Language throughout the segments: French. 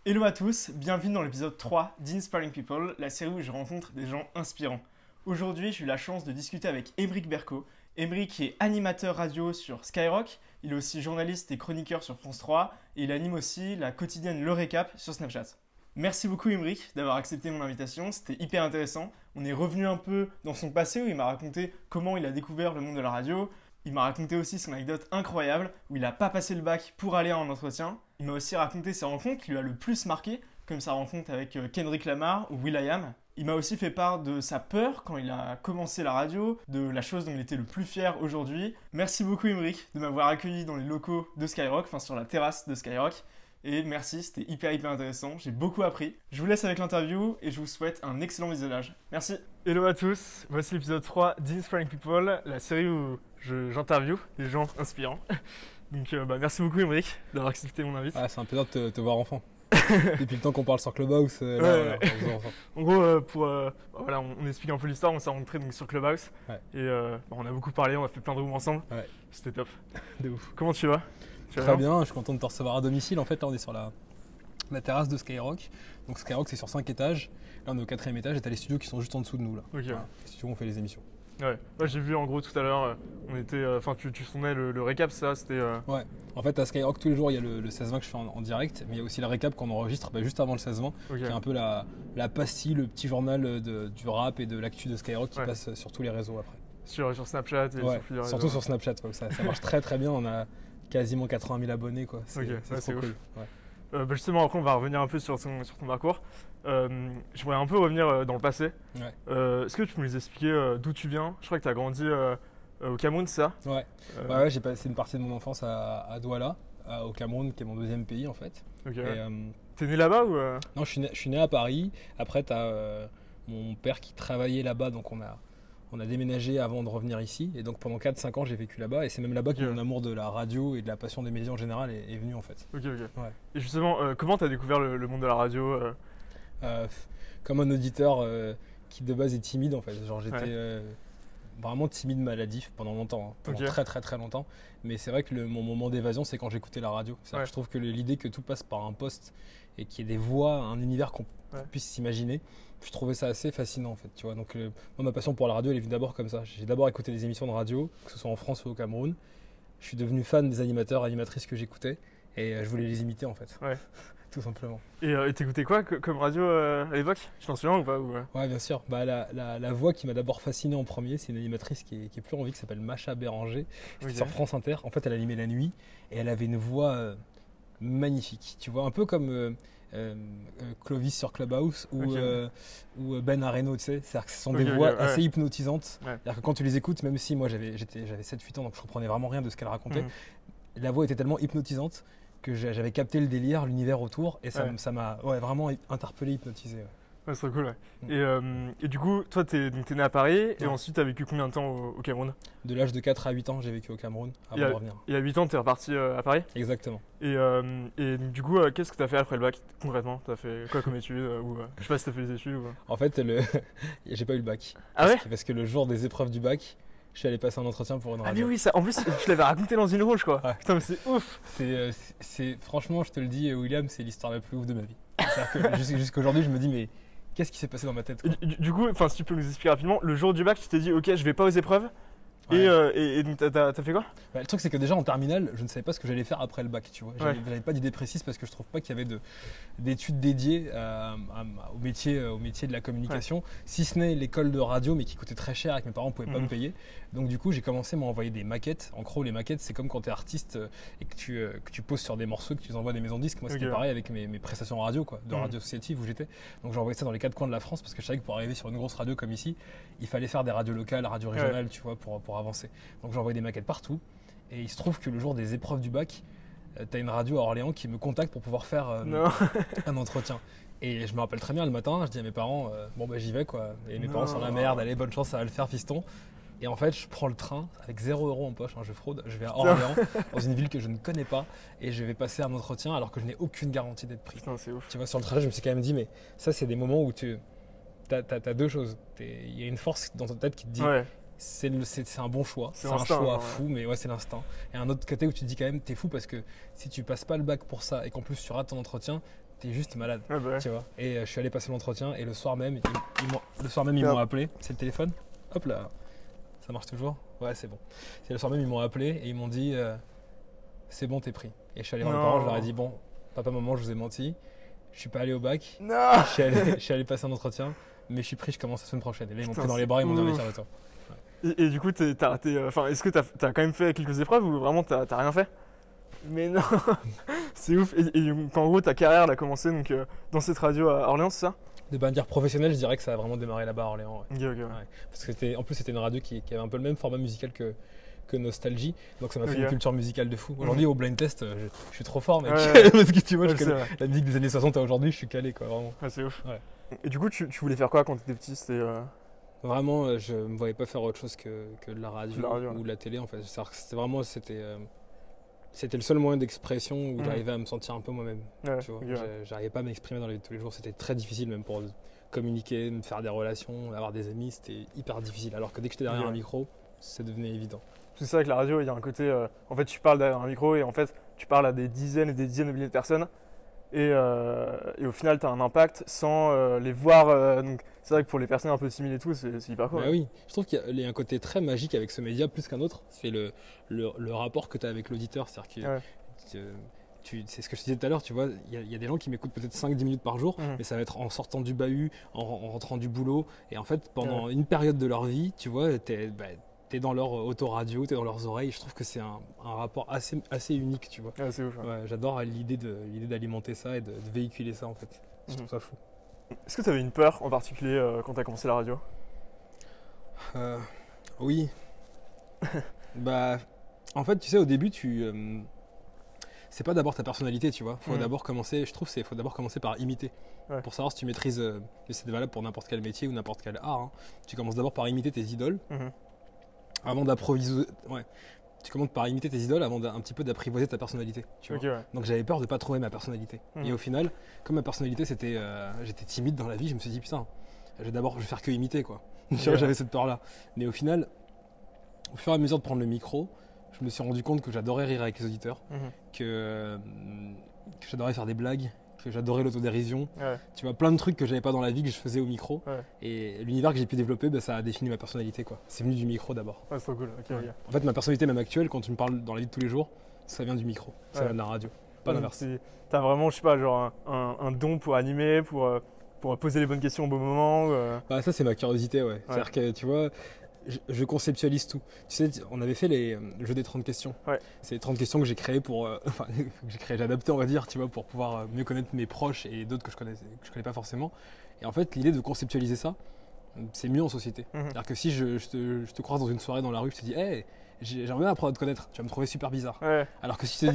Hello à tous, bienvenue dans l'épisode 3 d'Inspiring People, la série où je rencontre des gens inspirants. Aujourd'hui, j'ai eu la chance de discuter avec Aymeric Berco. Aymeric est animateur radio sur Skyrock, il est aussi journaliste et chroniqueur sur France 3 et il anime aussi la quotidienne Le Récap sur Snapchat. Merci beaucoup Aymeric d'avoir accepté mon invitation, c'était hyper intéressant. On est revenu un peu dans son passé où il m'a raconté comment il a découvert le monde de la radio. Il m'a raconté aussi son anecdote incroyable où il n'a pas passé le bac pour aller en entretien. Il m'a aussi raconté ses rencontres qui lui a le plus marqué, comme sa rencontre avec Kendrick Lamar ou will.i.am. Il m'a aussi fait part de sa peur quand il a commencé la radio, de la chose dont il était le plus fier aujourd'hui. Merci beaucoup Aymeric de m'avoir accueilli dans les locaux de Skyrock, enfin sur la terrasse de Skyrock. Et merci, c'était hyper intéressant, j'ai beaucoup appris. Je vous laisse avec l'interview et je vous souhaite un excellent visionnage. Merci. Hello à tous, voici l'épisode 3 d'Inspiring People, la série où j'interviewe des gens inspirants. Donc merci beaucoup Aymeric d'avoir accepté mon invite. Ah, c'est un plaisir de te voir enfant. Depuis le temps qu'on parle sur Clubhouse, En gros, on explique un peu l'histoire, on s'est rencontrés donc, sur Clubhouse. Ouais. Et on a beaucoup parlé, on a fait plein de rooms ensemble. Ouais. C'était top. De ouf. Comment tu vas? Très bien, je suis content de te recevoir à domicile. En fait, là, on est sur la terrasse de Skyrock. Donc Skyrock, c'est sur 5 étages. Là, on est au 4e étage et t'as les studios qui sont juste en dessous de nous. Là. Ok. Voilà. Les studios où on fait les émissions. Ouais, j'ai vu en gros tout à l'heure, on était, tu sondais le récap, ça, c'était... Ouais, en fait à Skyrock tous les jours il y a le 16-20 que je fais en direct, mais il y a aussi le récap qu'on enregistre juste avant le 16-20, qui est un peu la pastille, le petit journal du rap et de l'actu de Skyrock qui passe sur tous les réseaux après. Sur Snapchat et sur plusieurs réseaux. Surtout sur Snapchat, quoi, ça marche très bien, on a quasiment 80 000 abonnés, quoi. C'est trop cool. Ouais. Justement, après on va revenir un peu sur ton parcours. J'aimerais un peu revenir dans le passé. Ouais. Est-ce que tu peux nous expliquer d'où tu viens? Je crois que tu as grandi au Cameroun, c'est ça? Ouais, ouais, j'ai passé une partie de mon enfance à Douala, au Cameroun, qui est mon deuxième pays en fait. Ok. T'es né là-bas ou Non, je suis né à Paris. Après, tu as mon père qui travaillait là-bas, donc on a déménagé avant de revenir ici. Et donc pendant 4-5 ans, j'ai vécu là-bas. Et c'est même là-bas que mon amour de la radio et de la passion des médias en général est venu en fait. Ok. Ouais. Et justement, comment tu as découvert le monde de la radio Comme un auditeur qui de base est timide en fait. Genre j'étais vraiment timide maladif pendant longtemps, pendant très longtemps. Mais c'est vrai que mon moment d'évasion, c'est quand j'écoutais la radio. Que je trouve que l'idée que tout passe par un poste et qu'il y ait des voix, un univers qu'on puisse s'imaginer, je trouvais ça assez fascinant en fait. Tu vois. Donc moi, ma passion pour la radio, elle est venue d'abord comme ça. J'ai d'abord écouté des émissions de radio, que ce soit en France ou au Cameroun. Je suis devenu fan des animateurs, animatrices que j'écoutais et je voulais les imiter en fait. Ouais. Tout simplement. Et t'écoutais quoi comme radio à l'époque? Tu t'en souviens ou pas Ouais, bien sûr. La voix qui m'a d'abord fasciné en premier, c'est une animatrice qui est plus en vie, qui s'appelle Macha Béranger. C'était sur France Inter. En fait, elle animait la nuit et elle avait une voix magnifique. Tu vois, un peu comme Clovis sur Clubhouse ou Ben Areno, tu sais. C'est-à-dire que ce sont des voix assez hypnotisantes. Ouais. C'est-à-dire que quand tu les écoutes, même si moi j'avais 7-8 ans, donc je comprenais vraiment rien de ce qu'elle racontait, la voix était tellement hypnotisante que j'avais capté le délire, l'univers autour, et ça m'a vraiment interpellé, hypnotisé. Ouais, c'est trop cool. Et du coup, toi, t'es né à Paris, et ensuite, t'as vécu combien de temps au Cameroun? De l'âge de 4 à 8 ans, j'ai vécu au Cameroun avant de revenir. Et à 8 ans, t'es reparti à Paris? Exactement. Et du coup, qu'est-ce que t'as fait après le bac, concrètement? T'as fait quoi comme études je sais pas si t'as fait des études ou... En fait, j'ai pas eu le bac. Ah ouais? Parce que le jour des épreuves du bac, je suis allé passer un entretien pour une radio. Ah mais oui, ça, en plus, tu l'avais raconté dans une rouge, quoi. Ouais. Putain, mais c'est ouf. Franchement, je te le dis, William, c'est l'histoire la plus ouf de ma vie. C'est-à-dire que jusqu'à aujourd'hui, je me dis, mais qu'est-ce qui s'est passé dans ma tête, quoi. Du coup, si tu peux nous expliquer rapidement, le jour du bac, tu t'es dit, ok, je vais pas aux épreuves. Ouais. Et donc t'as fait quoi? Le truc c'est que déjà en terminale, je ne savais pas ce que j'allais faire après le bac, tu vois. J'avais pas d'idée précise parce que je trouve pas qu'il y avait d'études dédiées au métier de la communication, si ce n'est l'école de radio, mais qui coûtait très cher et que mes parents pouvaient pas me payer. Donc du coup j'ai commencé à m'envoyer des maquettes. En gros les maquettes c'est comme quand tu es artiste et que tu poses sur des morceaux, que tu envoies des maisons de disques. Moi c'était pareil avec mes prestations radio, quoi, de radio associative où j'étais. Donc j'ai envoyé ça dans les 4 coins de la France parce que je savais que pour arriver sur une grosse radio comme ici, il fallait faire des radios locales, radios régionales, tu vois, pour avancer. Donc j'ai envoyé des maquettes partout et il se trouve que le jour des épreuves du bac, t'as une radio à Orléans qui me contacte pour pouvoir faire un entretien. Et je me rappelle très bien le matin, je dis à mes parents, j'y vais, quoi. Et mes parents sont la merde, allez, bonne chance, ça va le faire, fiston. Et en fait, je prends le train avec 0 € en poche, je fraude, je vais à Orléans, dans une ville que je ne connais pas, et je vais passer un entretien alors que je n'ai aucune garantie d'être pris. Putain, c'est ouf. Tu vois, sur le trajet, je me suis quand même dit, mais ça, c'est des moments où t'as deux choses. Il y a une force dans ta tête qui te dit, c'est un bon choix, c'est un choix fou, mais ouais, c'est l'instinct. Et un autre côté où tu te dis quand même, t'es fou parce que si tu passes pas le bac pour ça et qu'en plus tu rates ton entretien, t'es juste malade, Ouais, bah ouais. tu vois. Et je suis allé passer l'entretien et le soir même, ils m'ont appelé. C'est le téléphone. Hop là, ça marche toujours. Ouais, c'est bon. C'est le soir même, ils m'ont appelé et ils m'ont dit c'est bon, t'es pris. Et je suis allé voir mes parents, je leur ai dit bon, papa, maman, je vous ai menti. Je suis pas allé au bac. Non. Je suis allé passer un entretien, mais je suis pris, je commence la semaine prochaine. Et là, ils m'ont pris dans les bras, ils m'ont dit on est fiers de toi. Et du coup, t'as raté. Est-ce que t'as quand même fait quelques épreuves ou vraiment t'as rien fait? Mais non. C'est ouf. Et donc, en gros, ta carrière elle a commencé donc, dans cette radio à Orléans, c'est ça? De manière professionnelle, je dirais que ça a vraiment démarré là-bas à Orléans. Ouais. Ok. Ouais. Parce que en plus, c'était une radio qui avait un peu le même format musical que Nostalgie, donc ça m'a fait une culture musicale de fou. Aujourd'hui, au blind test, je suis trop fort, mec. Parce que tu vois, je connais la musique des années 60 à aujourd'hui, je suis calé, quoi, vraiment. Ouais, c'est ouf. Ouais. Et du coup, tu voulais faire quoi quand t'étais petit? Vraiment, je me voyais pas faire autre chose que de la radio, ou de la télé, en fait. C'était le seul moyen d'expression où j'arrivais à me sentir un peu moi-même. Tu vois, j'arrivais pas à m'exprimer dans la vie de tous les jours. C'était très difficile, même pour communiquer, me faire des relations, avoir des amis, c'était hyper difficile. Alors que dès que j'étais derrière un micro, ça devenait évident. C'est ça, avec la radio, il y a un côté. En fait, tu parles derrière un micro et en fait, tu parles à des dizaines et des dizaines de milliers de personnes. Et au final, tu as un impact sans les voir. Donc, c'est vrai que pour les personnes un peu timides et tout, c'est hyper cool. Bah oui, je trouve qu'il y a un côté très magique avec ce média plus qu'un autre. C'est le rapport que tu as avec l'auditeur. C'est-à-dire que c'est ce que je disais tout à l'heure, tu vois, il y a des gens qui m'écoutent peut-être 5-10 minutes par jour, mais ça va être en sortant du bahut, en rentrant du boulot. Et en fait, pendant une période de leur vie, tu vois, t'es dans leur autoradio, t'es dans leurs oreilles. Je trouve que c'est un rapport assez unique, tu vois. Ouais, c'est ouf. Ouais, j'adore l'idée d'alimenter ça et de véhiculer ça, en fait. Je trouve ça fou. Est-ce que tu avais une peur en particulier quand tu as commencé la radio? Oui. Bah, en fait, tu sais, au début, c'est pas d'abord ta personnalité, tu vois. Faut d'abord commencer par imiter. Ouais. Pour savoir si tu maîtrises, et c'est valable pour n'importe quel métier ou n'importe quel art, hein. Tu commences d'abord par imiter tes idoles. Avant d'improviser, tu commences par imiter tes idoles avant un petit peu d'apprivoiser ta personnalité. Tu vois. Donc j'avais peur de pas trouver ma personnalité. Et au final, comme ma personnalité j'étais timide dans la vie, je me suis dit putain, je vais faire que imiter, quoi. J'avais cette peur-là. Mais au final, au fur et à mesure de prendre le micro, je me suis rendu compte que j'adorais rire avec les auditeurs, que j'adorais faire des blagues, que j'adorais l'autodérision. Tu vois, plein de trucs que j'avais pas dans la vie que je faisais au micro. Et l'univers que j'ai pu développer, ça a défini ma personnalité, quoi. C'est venu du micro d'abord. Ouais, c'est trop cool. En fait, ma personnalité même actuelle, quand tu me parles dans la vie de tous les jours, ça vient du micro, ça vient de la radio, pas l'inverse. T'as vraiment, je sais pas, genre un don pour animer, pour poser les bonnes questions au bon moment. Bah, ça, c'est ma curiosité, ouais. C'est-à-dire que, tu vois, je conceptualise tout. Tu sais, on avait fait le jeu des 30 questions. C'est les 30 questions que j'ai créées j'ai adapté, on va dire, tu vois, pour pouvoir mieux connaître mes proches et d'autres que je connais pas forcément. Et en fait, l'idée de conceptualiser ça, c'est mieux en société. C'est-à-dire que si je te croise dans une soirée dans la rue, je te dis, hey, j'aimerais bien apprendre à te connaître, tu vas me trouver super bizarre. Alors que si je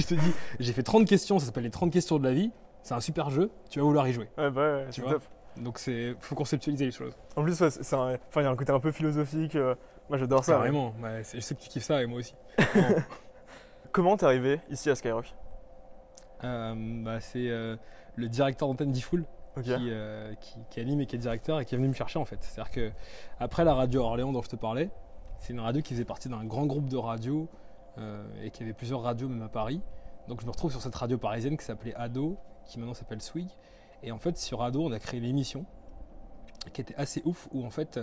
te dis, j'ai fait 30 questions, ça s'appelle les 30 questions de la vie, c'est un super jeu, tu vas vouloir y jouer. C'est top. Donc faut conceptualiser les choses. En plus, il y a un côté un peu philosophique. Moi, j'adore ça. Carrément. Je sais que tu kiffes ça et moi aussi. Comment t'es arrivé ici à Skyrock? C'est le directeur d'antenne d'E-Fool qui anime et qui est directeur et qui est venu me chercher, en fait. C'est-à-dire que après la radio Orléans dont je te parlais, c'est une radio qui faisait partie d'un grand groupe de radios et qui avait plusieurs radios même à Paris. Donc je me retrouve sur cette radio parisienne qui s'appelait Ado, qui maintenant s'appelle Swig. Et en fait, sur Ado, on a créé l'émission qui était assez ouf, où en fait,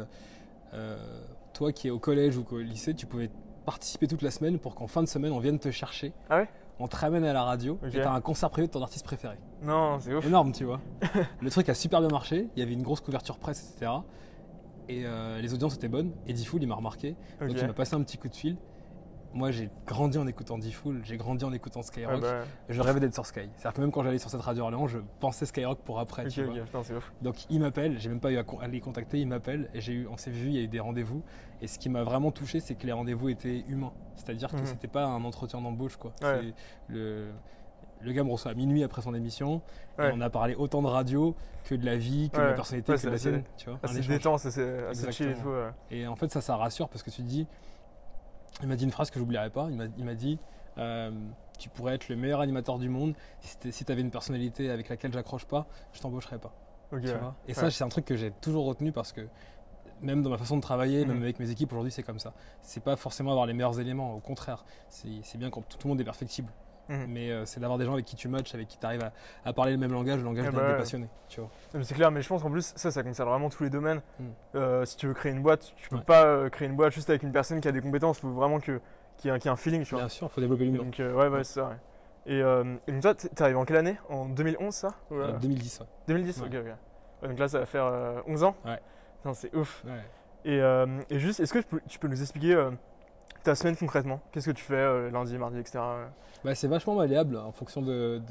toi qui es au collège ou au lycée, tu pouvais participer toute la semaine pour qu'en fin de semaine, on vienne te chercher. Ah ouais? On te ramène à la radio et t'as un concert privé de ton artiste préféré. Non, c'est ouf. Énorme, tu vois. Le truc a super bien marché, il y avait une grosse couverture presse, etc. Et les audiences étaient bonnes, et D-Fool, il m'a remarqué, donc il m'a passé un petit coup de fil. Moi, j'ai grandi en écoutant D-Fool, j'ai grandi en écoutant Skyrock. Je rêvais d'être sur Sky. C'est-à-dire que même quand j'allais sur cette radio Orléans, je pensais Skyrock pour après. Tu vois. Putain, c'est ouf. Donc il m'appelle, j'ai même pas eu à les contacter, il m'appelle et on s'est vu, il y a eu des rendez-vous. Et ce qui m'a vraiment touché, c'est que les rendez-vous étaient humains. C'est-à-dire que c'était pas un entretien d'embauche, quoi. Le gars me reçoit à minuit après son émission. Et on a parlé autant de radio que de la vie, que de la personnalité, que de la sienne. C'est détente, c'est assez chill et tout. Et en fait, ça rassure parce que tu te dis. Il m'a dit une phrase que j'oublierai pas. Il m'a dit tu pourrais être le meilleur animateur du monde. Si tu avais une personnalité avec laquelle j'accroche pas, je t'embaucherais pas. Tu vois. Et ça, c'est un truc que j'ai toujours retenu parce que même dans ma façon de travailler, même avec mes équipes aujourd'hui, c'est comme ça. C'est pas forcément avoir les meilleurs éléments, au contraire. C'est bien quand tout le monde est perfectible. Mais c'est d'avoir des gens avec qui tu matches, avec qui tu arrives à parler le même langage, le langage des passionnés. Tu vois. C'est clair, mais je pense qu'en plus, ça concerne vraiment tous les domaines. Si tu veux créer une boîte, tu peux pas créer une boîte juste avec une personne qui a des compétences. Il faut vraiment qu'il y ait un feeling. Tu vois. Bien sûr, il faut développer l'humain. Donc, c'est ça. Ouais. Et donc, toi, t'es arrivé en quelle année? En 2011, ça? 2010, ouais. 2010, ok. Donc là, ça va faire 11 ans. Ouais. Putain, c'est ouf. Ouais. Et juste, est-ce que tu peux nous expliquer ta semaine concrètement? Qu'est-ce que tu fais lundi, mardi, etc. C'est vachement malléable en fonction de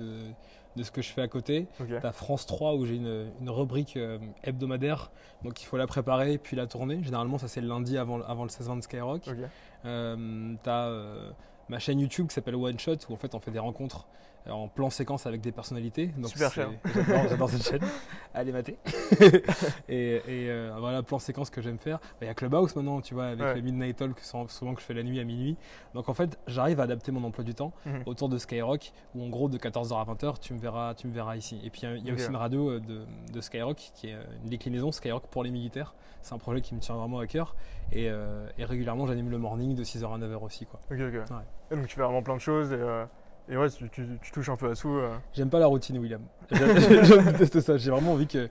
ce que je fais à côté. Okay. Tu as France 3 où j'ai une rubrique hebdomadaire, donc il faut la préparer puis la tourner. Généralement, ça c'est le lundi avant le 16-20 de Skyrock. Okay. Tu as ma chaîne YouTube qui s'appelle One Shot où en fait on fait des rencontres en plan séquence avec des personnalités. Donc super chaîne. J'adore cette chaîne. Allez mater. et voilà, plan séquence que j'aime faire. Il y a Clubhouse maintenant, tu vois, avec le Midnight Talk, souvent que je fais la nuit à minuit. Donc en fait, j'arrive à adapter mon emploi du temps autour de Skyrock, où en gros de 14h à 20h, tu me verras ici. Et puis il y a aussi une radio de Skyrock qui est une déclinaison Skyrock pour les militaires. C'est un projet qui me tient vraiment à cœur. Et régulièrement, j'anime le morning de 6h à 9h aussi, quoi. Ok. Ouais. Et donc tu fais vraiment plein de choses et ouais, tu touches un peu à tout. J'aime pas la routine, William. Je déteste ça. J'ai vraiment envie que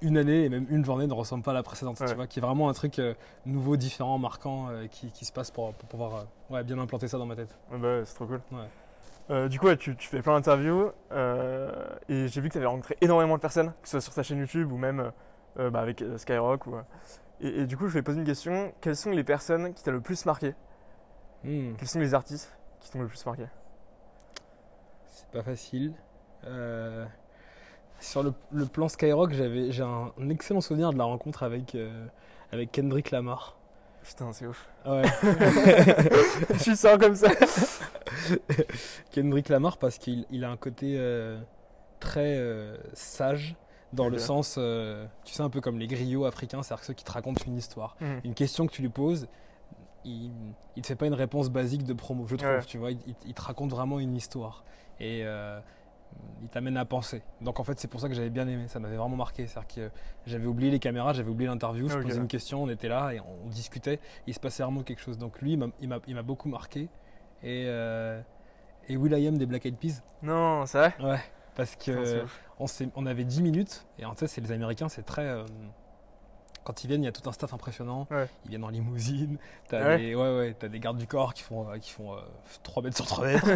une année et même une journée ne ressemble pas à la précédente. Tu vois, qu'il y ait vraiment un truc nouveau, différent, marquant qui se passe pour pouvoir bien implanter ça dans ma tête. C'est trop cool. Ouais. Du coup, tu fais plein d'interviews et j'ai vu que tu avais rencontré énormément de personnes, que ce soit sur ta chaîne YouTube ou même avec Skyrock. Et du coup, je vais poser une question. Quelles sont les personnes qui t'ont le plus marqué? Quels sont les artistes qui t'ont le plus marqué? C'est pas facile. Sur le plan Skyrock, j'ai un excellent souvenir de la rencontre avec Kendrick Lamar. Putain, c'est ouf. Ouais. Je suis sors comme ça. Kendrick Lamar parce qu'il a un côté très sage dans le sens, tu sais, un peu comme les griots africains, c'est-à-dire ceux qui te racontent une histoire. Une question que tu lui poses, il te fait pas une réponse basique de promo, je trouve, tu vois, il te raconte vraiment une histoire. Et il t'amène à penser. Donc en fait, c'est pour ça que j'avais bien aimé, ça m'avait vraiment marqué. C'est-à-dire que j'avais oublié les caméras, j'avais oublié l'interview, je posais une question, on était là et on discutait, il se passait vraiment quelque chose. Donc lui, il m'a beaucoup marqué. Et will.i.am des Black Eyed Peas. Non, c'est vrai? Ouais, parce que on avait 10 minutes, et en fait, c'est les Américains, c'est très... quand ils viennent, il y a tout un staff impressionnant. Ils viennent en limousine. T'as des gardes du corps qui font 3 mètres sur 3 mètres.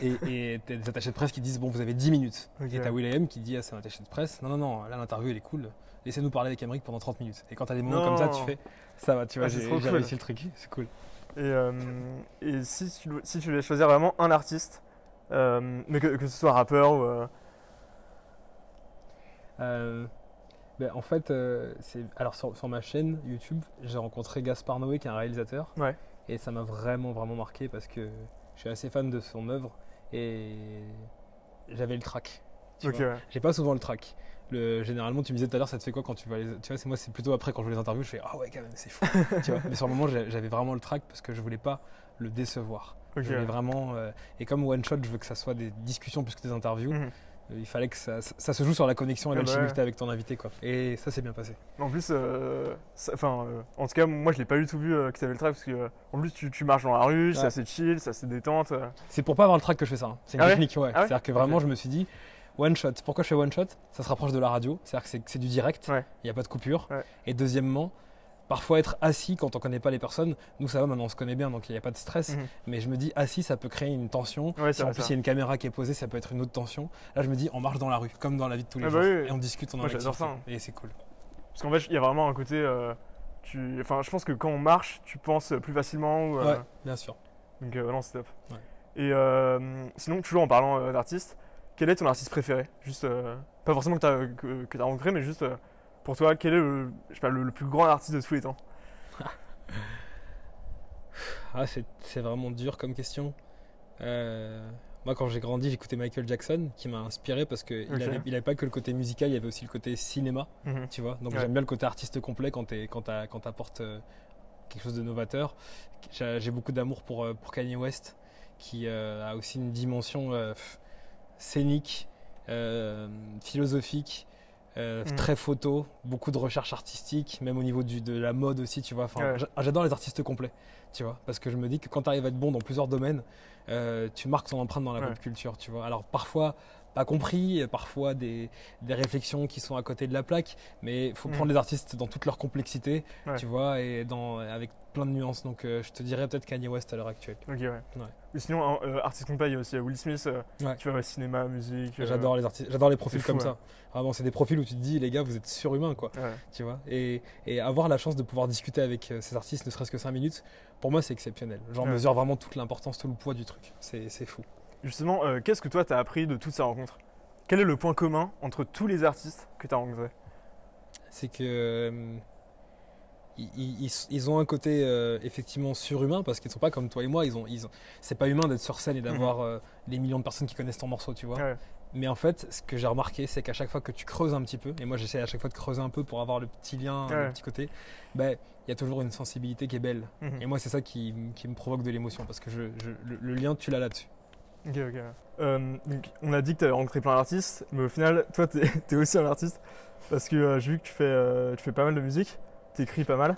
et t'as des attachés de presse qui disent bon, vous avez 10 minutes. Et t'as will.i.am qui dit à son attaché de presse non, là l'interview elle est cool. Laissez-nous parler avec Emric pendant 30 minutes. Et quand t'as des moments comme ça, tu fais ça va, tu vois, j'ai réussi le truc. C'est cool. Et si tu devais choisir vraiment un artiste, mais que ce soit rappeur ou. En fait, alors sur ma chaîne YouTube, j'ai rencontré Gaspard Noé qui est un réalisateur. Et ça m'a vraiment, vraiment marqué parce que je suis assez fan de son œuvre et j'avais le trac. J'ai pas souvent le trac. Généralement, tu me disais tout à l'heure, ça te fait quoi quand tu vas tu vois, c'est plutôt après quand je vois les interviews, je fais ah ouais, quand même, c'est fou. Tu vois. Mais sur le moment, j'avais vraiment le trac parce que je voulais pas le décevoir. Je voulais vraiment. Et comme One Shot, je veux que ça soit des discussions plus que des interviews. Il fallait que ça se joue sur la connexion et l'alchimie avec ton invité, quoi. Et ça s'est bien passé. En plus, en tout cas, moi je l'ai pas du tout vu que tu avais le track parce que en plus tu marches dans la rue, c'est assez chill, c'est assez détente. C'est pour pas avoir le track que je fais ça. C'est une technique, c'est-à-dire que vraiment, je me suis dit one shot. Pourquoi je fais one shot? Ça se rapproche de la radio, c'est-à-dire que c'est du direct, il n'y a pas de coupure. Et deuxièmement, parfois être assis quand on connaît pas les personnes, nous ça va, maintenant on se connaît bien donc il n'y a pas de stress, mais je me dis assis ça peut créer une tension, si en plus il y a une caméra qui est posée ça peut être une autre tension. Là je me dis on marche dans la rue comme dans la vie de tous les jours et on discute, on en j'adore ça. Et c'est cool. Parce qu'en fait il y a vraiment un côté, je pense que quand on marche tu penses plus facilement. Ouais, bien sûr. Donc non c'est top. Et sinon toujours en parlant d'artistes, quel est ton artiste préféré? Juste, pas forcément que tu as rencontré mais juste... pour toi, quel est le plus grand artiste de tous les temps? C'est vraiment dur comme question. Moi, quand j'ai grandi, j'écoutais Michael Jackson, qui m'a inspiré parce qu'il n'avait pas que le côté musical, il y avait aussi le côté cinéma, tu vois. Donc j'aime bien le côté artiste complet quand t'apportes quelque chose de novateur. J'ai beaucoup d'amour pour Kanye West, qui a aussi une dimension scénique, philosophique. très photo, beaucoup de recherche artistique, même au niveau de la mode aussi, tu vois. Enfin, j'adore les artistes complets, tu vois, parce que je me dis que quand tu arrives à être bon dans plusieurs domaines, tu marques ton empreinte dans la pop culture, tu vois. Alors parfois pas compris, parfois des réflexions qui sont à côté de la plaque, mais il faut prendre les artistes dans toute leur complexité, tu vois, et avec plein de nuances. Donc je te dirais peut-être Kanye West à l'heure actuelle. Ok, ouais. Et sinon, artiste complet, il y a aussi Will Smith, tu vois, cinéma, musique. J'adore les artistes, j'adore les profils comme ça. Vraiment, c'est des profils où tu te dis, les gars, vous êtes surhumains, quoi. Tu vois, et avoir la chance de pouvoir discuter avec ces artistes, ne serait-ce que 5 minutes, pour moi, c'est exceptionnel. J'en mesure vraiment toute l'importance, tout le poids du truc. C'est fou. Justement, qu'est-ce que toi, tu as appris de toutes ces rencontres? Quel est le point commun entre tous les artistes que tu as rencontrés? C'est que ils ont un côté effectivement surhumain, parce qu'ils ne sont pas comme toi et moi. C'est pas humain d'être sur scène et d'avoir les millions de personnes qui connaissent ton morceau, tu vois. Mais en fait, ce que j'ai remarqué, c'est qu'à chaque fois que tu creuses un petit peu, et moi j'essaie à chaque fois de creuser un peu pour avoir le petit lien, le petit côté, il y a toujours une sensibilité qui est belle. Et moi, c'est ça qui me provoque de l'émotion, parce que le lien, tu l'as là-dessus. Ok. Donc on a dit que tu avais rencontré plein d'artistes, mais au final, toi, tu es aussi un artiste, parce que j'ai vu que tu fais pas mal de musique, tu écris pas mal.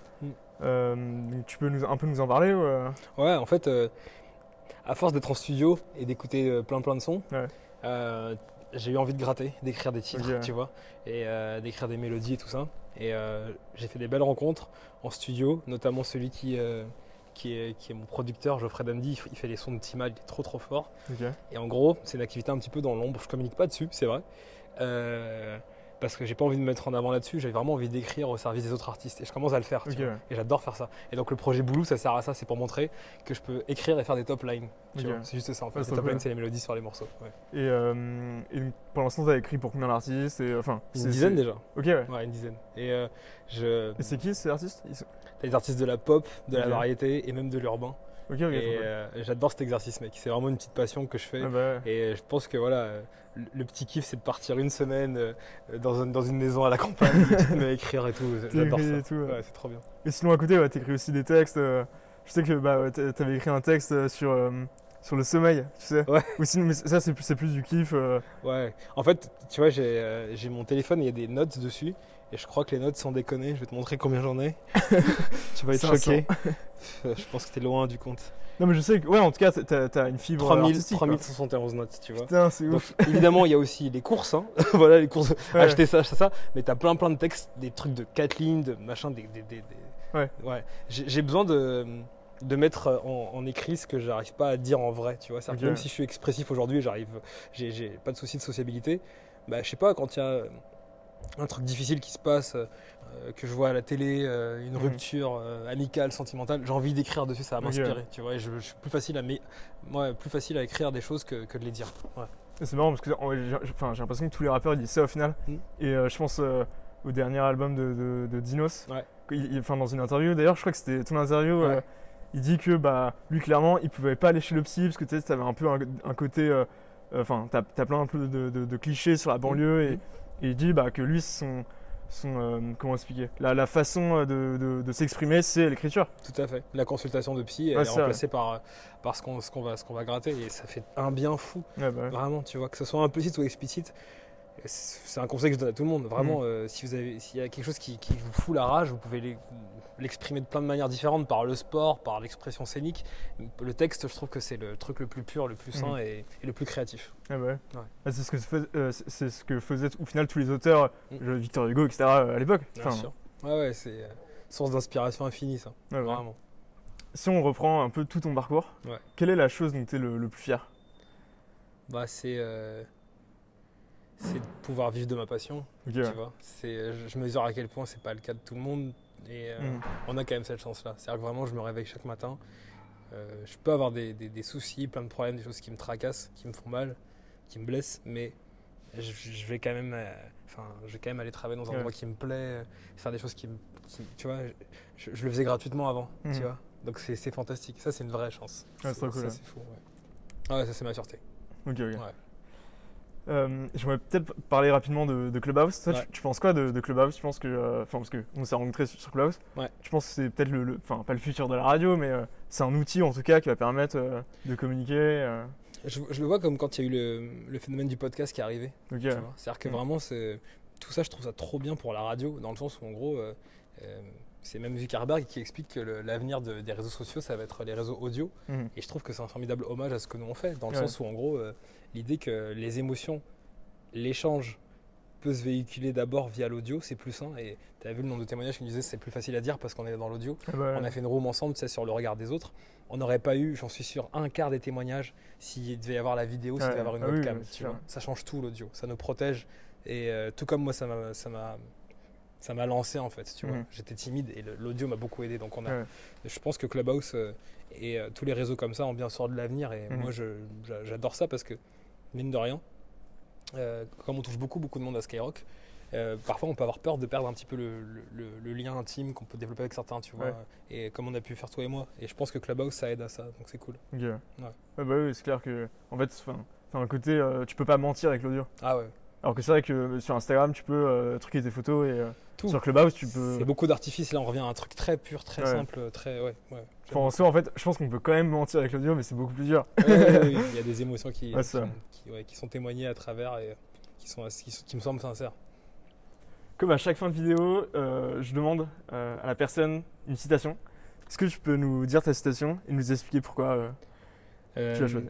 Donc tu peux un peu nous en parler ou Ouais, en fait, à force d'être en studio et d'écouter plein de sons, j'ai eu envie de gratter, d'écrire des titres, tu vois, et d'écrire des mélodies et tout ça. Et j'ai fait des belles rencontres en studio, notamment celui qui est mon producteur, Geoffrey Damdy. Il fait les sons de Timal, il est trop fort. Et en gros, c'est une activité un petit peu dans l'ombre, je communique pas dessus, c'est vrai. Parce que j'ai pas envie de me mettre en avant là-dessus, j'ai vraiment envie d'écrire au service des autres artistes et je commence à le faire, tu vois, et j'adore faire ça. Et donc le projet Boulou, ça sert à ça, c'est pour montrer que je peux écrire et faire des top lines, tu vois, c'est juste ça en fait. Les top lines, c'est les mélodies sur les morceaux. Et pour l'instant, tu as écrit pour combien d'artistes? Une dizaine déjà. Ok, ouais, une dizaine. Et c'est qui ces artistes? T'as des artistes de la pop, de la variété et même de l'urbain. Et j'adore cet exercice, mec. C'est vraiment une petite passion que je fais. Et je pense que voilà, le petit kiff, c'est de partir une semaine dans une maison à la campagne, et écrire et tout. J'adore ça. C'est trop bien. Et sinon, à côté, t'écris aussi des textes. Je sais que t'avais écrit un texte sur le sommeil, tu sais. Ou sinon, mais ça, c'est plus du kiff. Ouais. En fait, tu vois, j'ai mon téléphone, il y a des notes dessus. Et je crois que les notes, sans déconner, je vais te montrer combien j'en ai. Tu vas être choqué. Je pense que t'es loin du compte. Non, mais je sais que, en tout cas, t'as une fibre 3171 notes, tu vois. Putain, c'est ouf. Donc, évidemment, il y a aussi les courses, hein. Voilà, les courses, acheter ça, mais t'as plein de textes, des trucs de 4 lignes, de machin, Ouais. J'ai besoin de mettre en écrit ce que j'arrive pas à dire en vrai, tu vois. Que même si je suis expressif aujourd'hui, j'ai pas de souci de sociabilité, je sais pas, quand il y a un truc difficile qui se passe, que je vois à la télé, une rupture amicale, sentimentale, j'ai envie d'écrire dessus, ça va m'inspirer, tu vois, et je suis plus facile à écrire des choses que de les dire. C'est marrant parce que j'ai l'impression que tous les rappeurs ils disent ça au final. Et je pense au dernier album de Dinos, dans une interview, d'ailleurs je crois que c'était ton interview, il dit que lui clairement il pouvait pas aller chez le psy parce que tu sais, t'avais un peu un côté, t'as plein un peu de clichés sur la banlieue. Et il dit que lui, comment expliquer, la façon de s'exprimer, c'est l'écriture. Tout à fait. La consultation de psy, elle est remplacée par ce qu'on va gratter, et ça fait un bien fou. Vraiment, tu vois, que ce soit implicite ou explicite. C'est un conseil que je donne à tout le monde. Vraiment, s'il y a quelque chose qui vous fout la rage, vous pouvez l'exprimer de plein de manières différentes, par le sport, par l'expression scénique. Le texte, je trouve que c'est le truc le plus pur, le plus sain et le plus créatif. C'est ce que faisaient au final tous les auteurs, Victor Hugo, etc. à l'époque. Bien sûr. C'est source d'inspiration infinie, ça. Vraiment. Si on reprend un peu tout ton parcours, quelle est la chose dont tu es le plus fier? C'est de pouvoir vivre de ma passion, tu vois. Je mesure à quel point c'est pas le cas de tout le monde, et on a quand même cette chance-là. C'est-à-dire que vraiment, je me réveille chaque matin. Je peux avoir des soucis, plein de problèmes, des choses qui me tracassent, qui me font mal, qui me blessent, mais je vais quand même, aller travailler dans un endroit qui me plaît, faire des choses qui tu vois, je le faisais gratuitement avant, tu vois. Donc c'est fantastique. Ça, c'est une vraie chance. C'est trop cool. Ça, c'est fou. Ça, c'est ma fierté. J'aimerais peut-être parler rapidement de Clubhouse. Toi, tu penses quoi de Clubhouse? Tu penses que, parce qu'on s'est rencontrés sur Clubhouse, tu penses que c'est peut-être pas le futur de la radio, mais c'est un outil en tout cas qui va permettre de communiquer Je le vois comme quand il y a eu le phénomène du podcast qui est arrivé. C'est-à-dire que vraiment, tout ça, je trouve ça trop bien pour la radio, dans le sens où en gros, c'est même Zuckerberg qui explique que l'avenir des réseaux sociaux, ça va être les réseaux audio. Et je trouve que c'est un formidable hommage à ce que nous on fait, dans le sens où en gros, l'idée que les émotions, l'échange peut se véhiculer d'abord via l'audio, c'est plus sain. Et tu as vu le nombre de témoignages qui nous disaient c'est plus facile à dire parce qu'on est dans l'audio. On a fait une room ensemble, tu sais, sur le regard des autres. On n'aurait pas eu, j'en suis sûr, un quart des témoignages s'il devait y avoir la vidéo, s'il devait y avoir une webcam. Tu vois. Ça change tout l'audio, ça nous protège. Et tout comme moi, ça m'a lancé en fait. Tu vois. J'étais timide et l'audio m'a beaucoup aidé. Donc je pense que Clubhouse et tous les réseaux comme ça ont bien sûr de l'avenir. Et moi, j'adore ça parce que, mine de rien, comme on touche beaucoup de monde à Skyrock, parfois on peut avoir peur de perdre un petit peu le lien intime qu'on peut développer avec certains, tu vois, et comme on a pu faire toi et moi. Et je pense que Clubhouse ça aide à ça, donc c'est cool. Bah oui, c'est clair que en fait, un côté, tu peux pas mentir avec l'audio. Ah ouais. Alors que c'est vrai que sur Instagram, tu peux truquer tes photos et sur Clubhouse, tu peux. C'est beaucoup d'artifice. Là, on revient à un truc très pur, très simple, très Enfin, en soi, en fait, je pense qu'on peut quand même mentir avec l'audio, mais c'est beaucoup plus dur. Oui, il y a des émotions qui sont témoignées à travers et qui me semblent sincères. Comme à chaque fin de vidéo, je demande à la personne une citation. Est-ce que tu peux nous dire ta citation et nous expliquer pourquoi tu l'as choisie?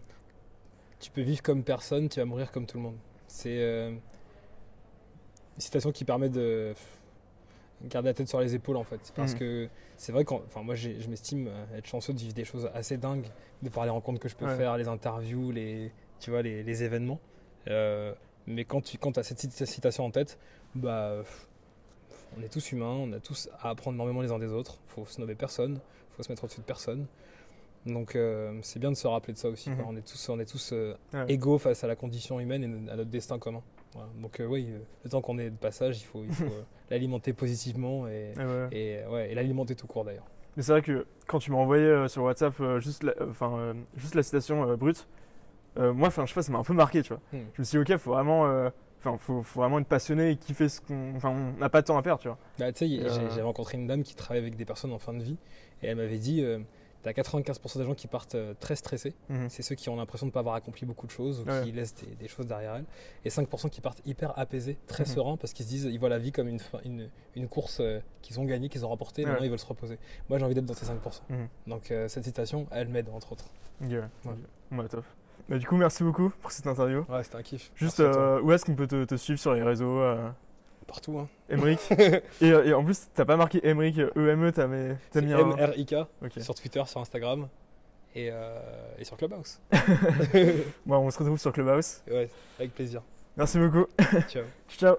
Tu peux vivre comme personne, tu vas mourir comme tout le monde. C'est une citation qui permet de garder la tête sur les épaules en fait. Parce que c'est vrai que moi je m'estime être chanceux de vivre des choses assez dingues, de par les rencontres que je peux faire, les interviews, les événements. Mais quand tu as cette citation en tête, bah, on est tous humains, on a tous à apprendre énormément les uns des autres. Il faut se nommer personne, il faut se mettre au-dessus de personne. Donc c'est bien de se rappeler de ça aussi. On est tous égaux face à la condition humaine et à notre destin commun. Voilà. Donc oui, le temps qu'on est de passage, il faut l'alimenter positivement et l'alimenter tout court d'ailleurs. Mais c'est vrai que quand tu m'as envoyé sur WhatsApp juste la citation brute, moi, je sais pas, ça m'a un peu marqué, tu vois. Je me suis dit, ok, faut vraiment être passionné et kiffer on n'a pas de temps à perdre, tu vois. Bah, tu sais, j'avais rencontré une dame qui travaille avec des personnes en fin de vie et elle m'avait dit t'as 95% des gens qui partent très stressés. C'est ceux qui ont l'impression de ne pas avoir accompli beaucoup de choses ou qui laissent des choses derrière elles. Et 5% qui partent hyper apaisés, très sereins parce qu'ils se disent, ils voient la vie comme une course qu'ils ont gagnée, qu'ils ont remportée, maintenant ils veulent se reposer. Moi j'ai envie d'être dans ces 5%. Donc cette citation, elle m'aide entre autres. Ouais, top. Bah, du coup, merci beaucoup pour cette interview. Ouais, c'était un kiff. Juste, où est-ce qu'on peut te suivre sur les réseaux Partout, hein. Emric. et en plus, t'as pas marqué Emric, E-M-E, t'as mis un... M-R-I-K, sur Twitter, sur Instagram et sur Clubhouse. Bon, on se retrouve sur Clubhouse. Ouais, avec plaisir. Merci beaucoup. Ciao. Ciao.